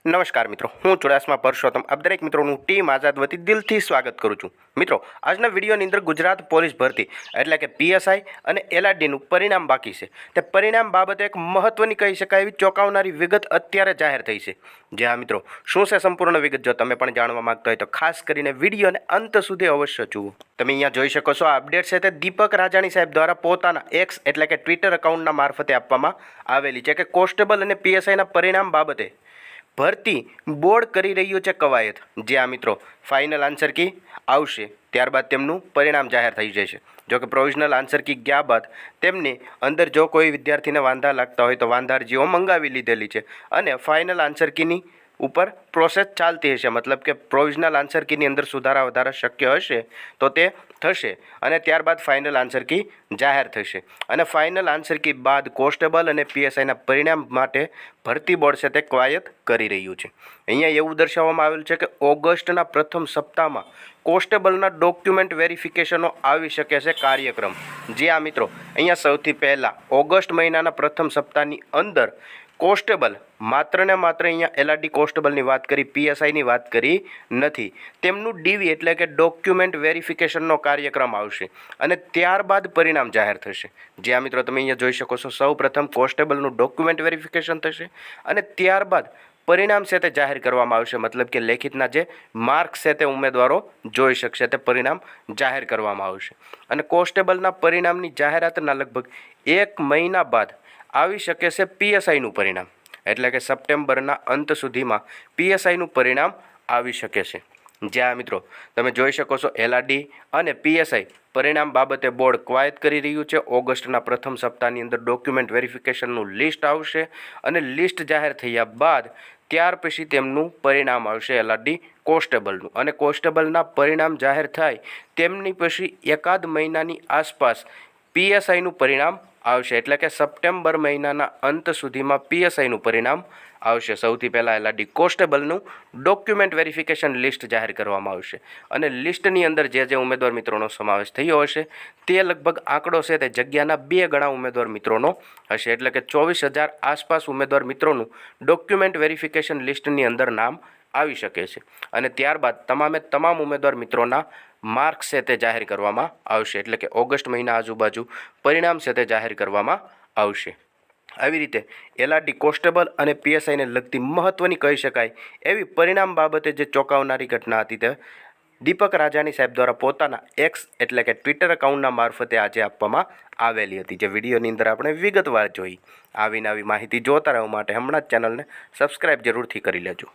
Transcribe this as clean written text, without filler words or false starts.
નમસ્કાર મિત્રો, હું ચુડાસમા પરસોત્તમ આપ દરેક મિત્રોનું ટીમ આઝાદ વતી દિલથી સ્વાગત કરું છું। મિત્રો, આજના વિડીયોની અંદર ગુજરાત પોલીસ ભરતી એટલે કે પીએસઆઈ અને એલઆરડીનું પરિણામ બાકી છે। તે પરિણામ બાબતે એક મહત્વની કહી શકાય એવી ચોંકાવનારી વિગત અત્યારે જાહેર થઈ છે। જે હા મિત્રો, શું છે સંપૂર્ણ વિગત જો તમે પણ જાણવા માંગતા હોય તો ખાસ કરીને વિડીયોને અંત સુધી અવશ્ય જુઓ। તમે અહીંયા જોઈ શકો છો આ અપડેટ છે તે દીપક રાજાણી સાહેબ દ્વારા પોતાના એક્સ એટલે કે ટ્વિટર એકાઉન્ટના મારફતે આપવામાં આવેલી છે કે કોન્સ્ટેબલ અને પીએસઆઈના પરિણામ બાબતે ભરતી બોર્ડ કરી રહ્યું છે કવાયત। જે આ મિત્રો ફાઇનલ આન્સર કી આવશે ત્યારબાદ તેમનું પરિણામ જાહેર થઈ જશે। જો કે પ્રોવિઝનલ આન્સર કી ગયા બાદ તેમને અંદર જો કોઈ વિદ્યાર્થીને વાંધા લાગતા હોય તો વાંધા અરજીઓ મંગાવી લીધેલી છે અને ફાઇનલ આન્સર કીની ઉપર પ્રોસેસ ચાલતી હશે। મતલબ કે પ્રોવિઝનલ આન્સર કીની અંદર સુધારા વધારા શક્ય હશે તો તે થશે અને ત્યારબાદ ફાઇનલ આન્સર કી જાહેર થશે અને ફાઇનલ આન્સર કી બાદ કોન્સ્ટેબલ અને પીએસઆઈના પરિણામ માટે ભરતી બોર્ડ છે તે કવાયત કરી રહ્યું છે। અહીંયા એવું દર્શાવવામાં આવેલું છે કે ઓગસ્ટના પ્રથમ સપ્તાહમાં કોન્સ્ટેબલના ડોક્યુમેન્ટ વેરિફિકેશનો આવી શકે છે કાર્યક્રમ। જે આ મિત્રો અહીંયા સૌથી પહેલાં ઓગસ્ટ મહિનાના પ્રથમ સપ્તાહની અંદર કોન્સ્ટેબલ માત્ર ને માત્ર અહીંયા એલઆરડી કોન્સ્ટેબલની વાત કરી, પીએસઆઈની વાત કરી નથી। તેમનું ડીવી એટલે કે ડોક્યુમેન્ટ વેરિફિકેશનનો કાર્યક્રમ આવશે અને ત્યારબાદ પરિણામ જાહેર થશે। જે આ મિત્રો તમે અહીંયા જોઈ શકો છો, સૌ પ્રથમ કોન્સ્ટેબલનું ડોક્યુમેન્ટ વેરિફિકેશન થશે અને ત્યારબાદ પરિણામ છે તે જાહેર કરવામાં આવશે। મતલબ કે લેખિતના જે માર્ક્સ છે તે ઉમેદવારો જોઈ શકશે, તે પરિણામ જાહેર કરવામાં આવશે અને કોન્સ્ટેબલના પરિણામની જાહેરાતના લગભગ 1 મહિના બાદ આવી શકે છે પીએસઆઈનું પરિણામ, એટલે કે સપ્ટેમ્બરના અંત સુધીમાં પીએસઆઈનું પરિણામ આવી શકે છે। જ્યાં મિત્રો તમે જોઈ શકો છો એલઆરડી અને પીએસઆઈ પરિણામ બાબતે બોર્ડ કવાયત કરી રહ્યું છે। ઓગસ્ટના પ્રથમ સપ્તાહની અંદર ડોક્યુમેન્ટ વેરિફિકેશનનું લિસ્ટ આવશે અને લિસ્ટ જાહેર થયા બાદ ત્યાર પછી તેમનું પરિણામ આવશે એલઆરડી કોન્સ્ટેબલનું અને કોન્સ્ટેબલના પરિણામ જાહેર થાય તેમની પછી એકાદ મહિનાની આસપાસ પીએસઆઈનું પરિણામ આવશે, એટલે કે સપ્ટેમ્બર મહિનાના અંત સુધીમાં પીએસઆઈનું પરિણામ આવશે। સૌથી પહેલાં એલઆરડી કોન્સ્ટેબલનું ડોક્યુમેન્ટ વેરિફિકેશન લિસ્ટ જાહેર કરવામાં આવશે અને લિસ્ટની અંદર જે જે ઉમેદવાર મિત્રોનો સમાવેશ થયો હશે તે લગભગ આંકડો છે તે જગ્યાના 2 ગણા ઉમેદવાર મિત્રોનો હશે, એટલે કે 24,000 આસપાસ ઉમેદવાર મિત્રોનું ડોક્યુમેન્ટ વેરિફિકેશન લિસ્ટની અંદર નામ આવી શકે છે અને ત્યારબાદ તમામ ઉમેદવાર મિત્રોના માર્ક્સ છે તે જાહેર કરવામાં આવશે, એટલે કે ઓગસ્ટ મહિના આજુબાજુ પરિણામ છે તે જાહેર કરવામાં આવશે। આવી રીતે એલઆરડી કોન્સ્ટેબલ અને પીએસઆઈને લગતી મહત્ત્વની કહી શકાય એવી પરિણામ બાબતે જે ચોંકાવનારી ઘટના હતી તે દીપક રાજાણી સાહેબ દ્વારા પોતાના એક્સ એટલે કે ટ્વિટર એકાઉન્ટના મારફતે આજે આપવામાં આવેલી હતી, જે વિડીયોની અંદર આપણે વિગતવાર જોઈ। આવી નવી માહિતી જોતા રહેવા માટે હમણાં જ ચેનલને સબસ્ક્રાઈબ જરૂરથી કરી લેજો।